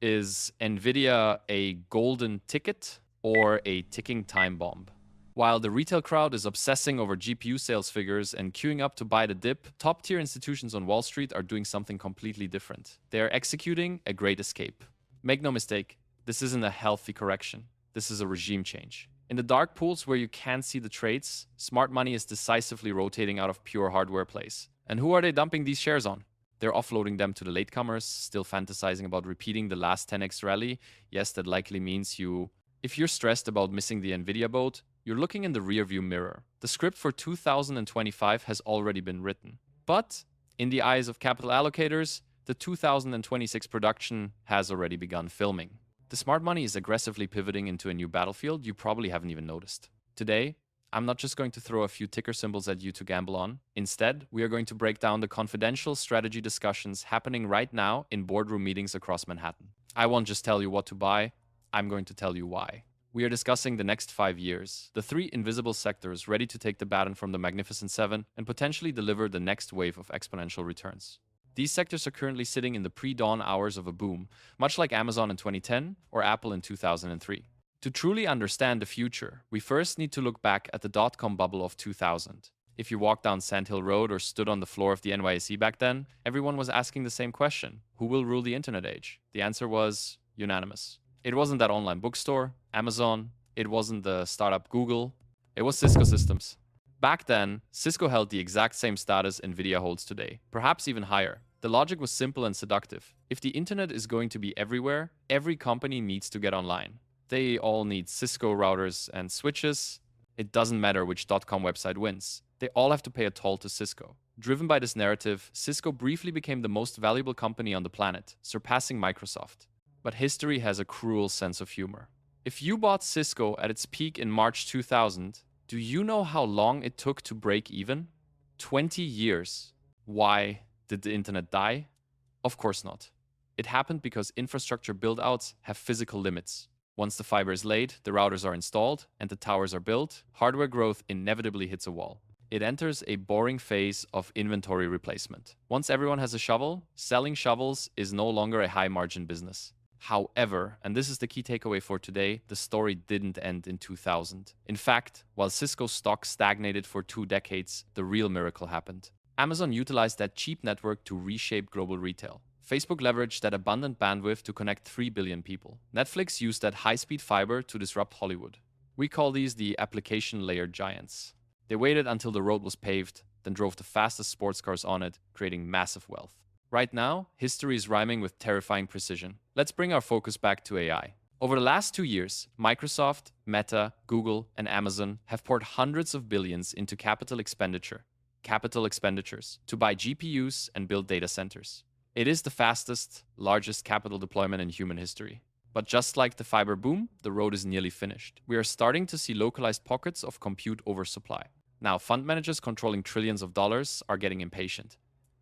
Is NVIDIA a golden ticket or a ticking time bomb? While the retail crowd is obsessing over GPU sales figures and queuing up to buy the dip, top-tier institutions on Wall Street are doing something completely different. They are executing a great escape. Make no mistake, this isn't a healthy correction. This is a regime change. In the dark pools where you can't see the trades, smart money is decisively rotating out of pure hardware plays. And who are they dumping these shares on? They're offloading them to the latecomers, still fantasizing about repeating the last 10x rally. Yes, that likely means if you're stressed about missing the NVIDIA boat, you're looking in the rearview mirror. The script for 2025 has already been written. But, in the eyes of capital allocators, the 2026 production has already begun filming. The smart money is aggressively pivoting into a new battlefield you probably haven't even noticed. Today, I'm not just going to throw a few ticker symbols at you to gamble on. Instead, we are going to break down the confidential strategy discussions happening right now in boardroom meetings across Manhattan. I won't just tell you what to buy, I'm going to tell you why. We are discussing the next 5 years, the 3 invisible sectors ready to take the baton from the Magnificent Seven and potentially deliver the next wave of exponential returns. These sectors are currently sitting in the pre-dawn hours of a boom, much like Amazon in 2010 or Apple in 2003. To truly understand the future, we first need to look back at the dot-com bubble of 2000. If you walked down Sand Hill Road or stood on the floor of the NYSE back then, everyone was asking the same question: who will rule the internet age? The answer was unanimous. It wasn't that online bookstore, Amazon, it wasn't the startup Google, it was Cisco Systems. Back then, Cisco held the exact same status NVIDIA holds today, perhaps even higher. The logic was simple and seductive. If the internet is going to be everywhere, every company needs to get online. They all need Cisco routers and switches. It doesn't matter which .com website wins. They all have to pay a toll to Cisco. Driven by this narrative, Cisco briefly became the most valuable company on the planet, surpassing Microsoft. But history has a cruel sense of humor. If you bought Cisco at its peak in March 2000, do you know how long it took to break even? 20 years. Why did the internet die? Of course not. It happened because infrastructure build-outs have physical limits. Once the fiber is laid, the routers are installed, and the towers are built, hardware growth inevitably hits a wall. It enters a boring phase of inventory replacement. Once everyone has a shovel, selling shovels is no longer a high-margin business. However, and this is the key takeaway for today, the story didn't end in 2000. In fact, while Cisco's stock stagnated for 2 decades, the real miracle happened. Amazon utilized that cheap network to reshape global retail. Facebook leveraged that abundant bandwidth to connect 3 billion people. Netflix used that high-speed fiber to disrupt Hollywood. We call these the application layer giants. They waited until the road was paved, then drove the fastest sports cars on it, creating massive wealth. Right now, history is rhyming with terrifying precision. Let's bring our focus back to AI. Over the last 2 years, Microsoft, Meta, Google, and Amazon have poured hundreds of billions into capital expenditures to buy GPUs and build data centers. It is the fastest, largest capital deployment in human history. But just like the fiber boom, the road is nearly finished. We are starting to see localized pockets of compute oversupply. Now, fund managers controlling trillions of dollars are getting impatient.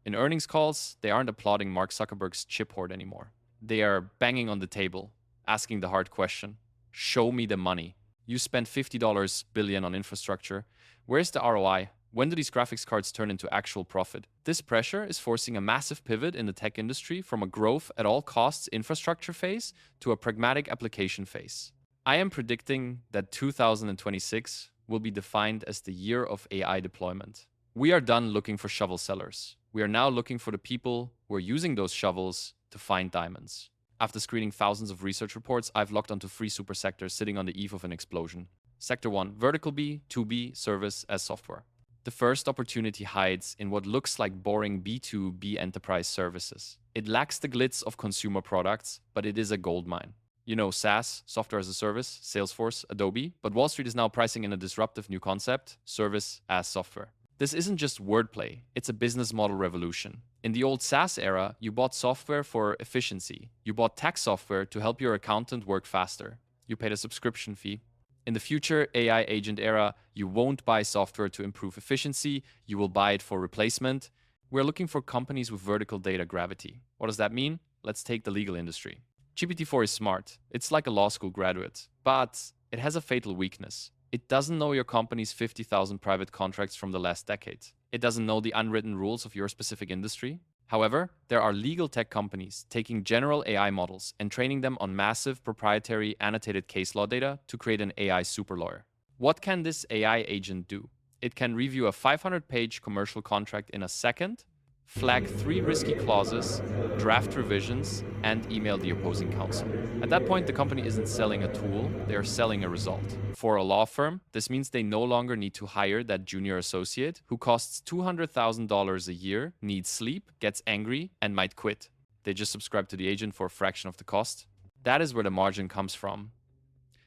In earnings calls, they aren't applauding Mark Zuckerberg's chip hoard anymore. They are banging on the table, asking the hard question: show me the money. You spent $50 billion on infrastructure. Where's the ROI? When do these graphics cards turn into actual profit? This pressure is forcing a massive pivot in the tech industry from a growth at all costs infrastructure phase to a pragmatic application phase. I am predicting that 2026 will be defined as the year of AI deployment. We are done looking for shovel sellers. We are now looking for the people who are using those shovels to find diamonds. After screening thousands of research reports, I've locked onto 3 super sectors sitting on the eve of an explosion. Sector 1, Vertical B, 2B, Service as Software. The first opportunity hides in what looks like boring B2B enterprise services. It lacks the glitz of consumer products, but it is a goldmine. You know, SaaS, Software as a Service, Salesforce, Adobe, but Wall Street is now pricing in a disruptive new concept: Service as Software. This isn't just wordplay, it's a business model revolution. In the old SaaS era, you bought software for efficiency. You bought tax software to help your accountant work faster. You paid a subscription fee. In the future AI agent era, you won't buy software to improve efficiency, you will buy it for replacement. We're looking for companies with vertical data gravity. What does that mean? Let's take the legal industry. GPT-4 is smart. It's like a law school graduate, but it has a fatal weakness. It doesn't know your company's 50,000 private contracts from the last decade. It doesn't know the unwritten rules of your specific industry. However, there are legal tech companies taking general AI models and training them on massive proprietary annotated case law data to create an AI super lawyer. What can this AI agent do? It can review a 500-page commercial contract in a second, flag 3 risky clauses, draft revisions, and email the opposing counsel. At that point, the company isn't selling a tool, they are selling a result. For a law firm, this means they no longer need to hire that junior associate who costs $200,000 a year, needs sleep, gets angry, and might quit. They just subscribe to the agent for a fraction of the cost. That is where the margin comes from.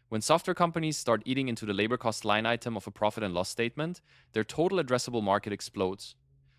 When software companies start eating into the labor cost line item of a profit and loss statement, their total addressable market explodes.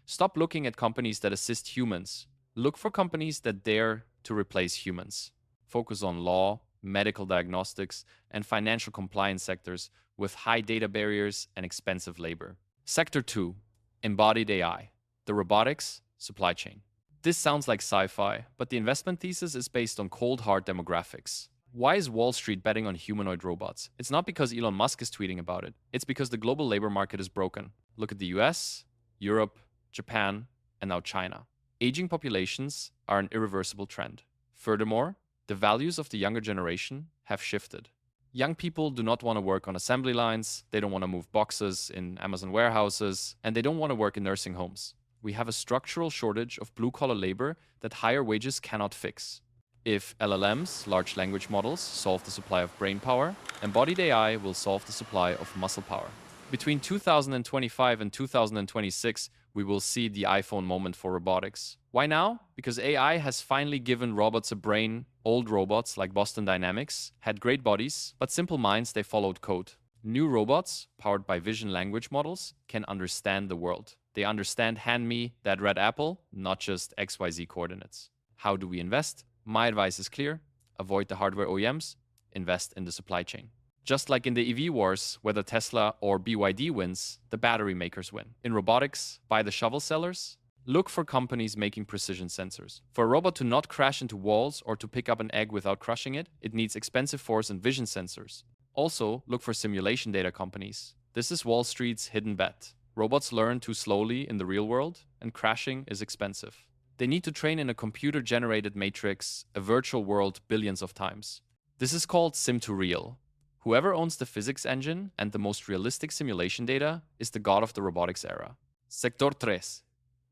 Stop looking at companies that assist humans. Look for companies that dare to replace humans. Focus on law, medical diagnostics, and financial compliance sectors with high data barriers and expensive labor. Sector 2. Embodied AI. The robotics supply chain. This sounds like sci-fi, but the investment thesis is based on cold hard demographics. Why is Wall Street betting on humanoid robots? It's not because Elon Musk is tweeting about it. It's because the global labor market is broken. Look at the US, Europe, Japan, and now China. Aging populations are an irreversible trend. Furthermore, the values of the younger generation have shifted. Young people do not want to work on assembly lines, they don't want to move boxes in Amazon warehouses, and they don't want to work in nursing homes. We have a structural shortage of blue-collar labor that higher wages cannot fix. If LLMs, large language models, solve the supply of brain power, embodied AI will solve the supply of muscle power. Between 2025 and 2026, we will see the iPhone moment for robotics. Why now? Because AI has finally given robots a brain. Old robots, like Boston Dynamics, had great bodies, but simple minds, they followed code. New robots, powered by vision language models, can understand the world. They understand hand me that red apple, not just XYZ coordinates. How do we invest? My advice is clear. Avoid the hardware OEMs, invest in the supply chain. Just like in the EV wars, whether Tesla or BYD wins, the battery makers win. In robotics, buy the shovel sellers. Look for companies making precision sensors. For a robot to not crash into walls or to pick up an egg without crushing it, it needs expensive force and vision sensors. Also, look for simulation data companies. This is Wall Street's hidden bet. Robots learn too slowly in the real world, and crashing is expensive. They need to train in a computer-generated matrix, a virtual world, billions of times. This is called sim-to-real. Whoever owns the physics engine and the most realistic simulation data is the god of the robotics era. Sector 3.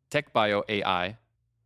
Tech bio AI,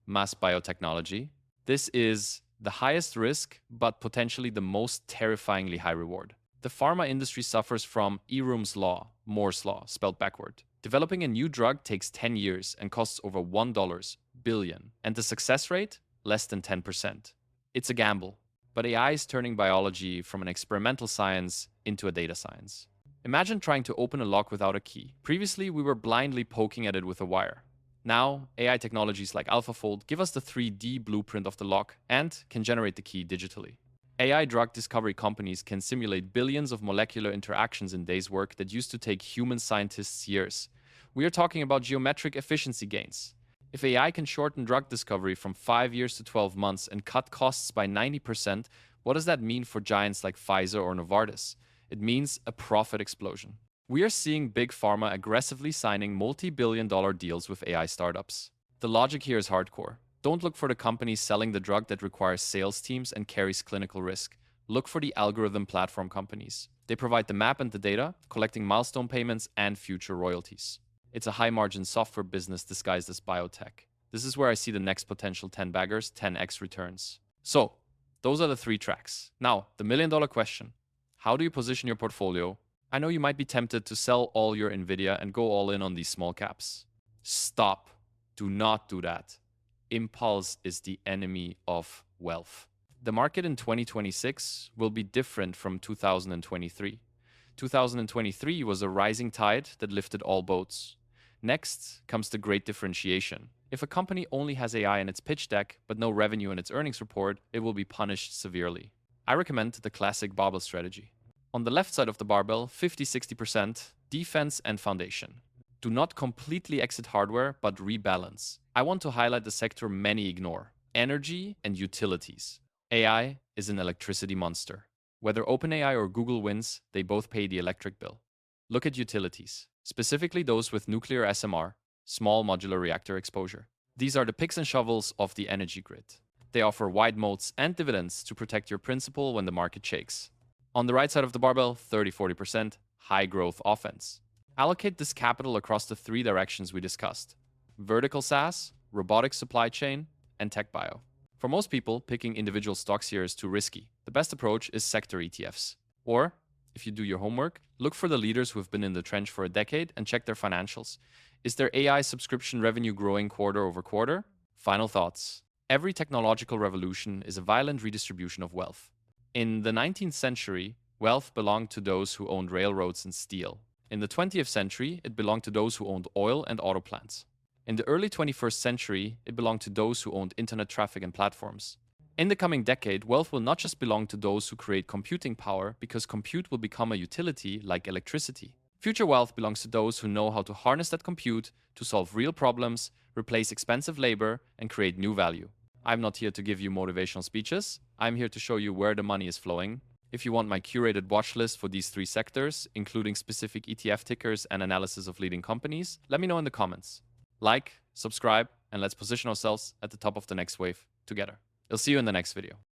mass biotechnology. This is the highest risk, but potentially the most terrifyingly high reward. The pharma industry suffers from Eroom's law, Moore's law, spelled backward. Developing a new drug takes 10 years and costs over $1 billion, and the success rate, less than 10%. It's a gamble. But AI is turning biology from an experimental science into a data science. Imagine trying to open a lock without a key. Previously, we were blindly poking at it with a wire. Now, AI technologies like AlphaFold give us the 3D blueprint of the lock and can generate the key digitally. AI drug discovery companies can simulate billions of molecular interactions in days' work that used to take human scientists years. We are talking about geometric efficiency gains. If AI can shorten drug discovery from 5 years to 12 months and cut costs by 90%, what does that mean for giants like Pfizer or Novartis? It means a profit explosion. We are seeing big pharma aggressively signing multi-billion-dollar deals with AI startups. The logic here is hardcore. Don't look for the companies selling the drug that requires sales teams and carries clinical risk. Look for the algorithm platform companies. They provide the map and the data, collecting milestone payments and future royalties. It's a high-margin software business disguised as biotech. This is where I see the next potential 10-baggers, 10x returns. So, those are the 3 tracks. Now, the million-dollar question. How do you position your portfolio? I know you might be tempted to sell all your NVIDIA and go all in on these small caps. Stop. Do not do that. Impulse is the enemy of wealth. The market in 2026 will be different from 2023. 2023 was a rising tide that lifted all boats. Next comes the great differentiation. If a company only has AI in its pitch deck, but no revenue in its earnings report, it will be punished severely. I recommend the classic barbell strategy. On the left side of the barbell, 50-60%, defense and foundation. Do not completely exit hardware, but rebalance. I want to highlight the sector many ignore: energy and utilities. AI is an electricity monster. Whether OpenAI or Google wins, they both pay the electric bill. Look at utilities, specifically those with nuclear SMR, small modular reactor exposure. These are the picks and shovels of the energy grid. They offer wide moats and dividends to protect your principal when the market shakes. On the right side of the barbell, 30-40% high growth offense. Allocate this capital across the three directions we discussed: vertical SaaS, robotic supply chain, and tech bio. For most people, picking individual stocks here is too risky. The best approach is sector ETFs. Or, if you do your homework, look for the leaders who have been in the trench for a decade and check their financials. Is their AI subscription revenue growing quarter over quarter? Final thoughts. Every technological revolution is a violent redistribution of wealth. In the 19th century, wealth belonged to those who owned railroads and steel. In the 20th century, it belonged to those who owned oil and auto plants. In the early 21st century, it belonged to those who owned internet traffic and platforms. In the coming decade, wealth will not just belong to those who create computing power, because compute will become a utility like electricity. Future wealth belongs to those who know how to harness that compute to solve real problems, replace expensive labor, and create new value. I'm not here to give you motivational speeches. I'm here to show you where the money is flowing. If you want my curated watch list for these three sectors, including specific ETF tickers and analysis of leading companies, let me know in the comments. Like, subscribe, and let's position ourselves at the top of the next wave together. I'll see you in the next video.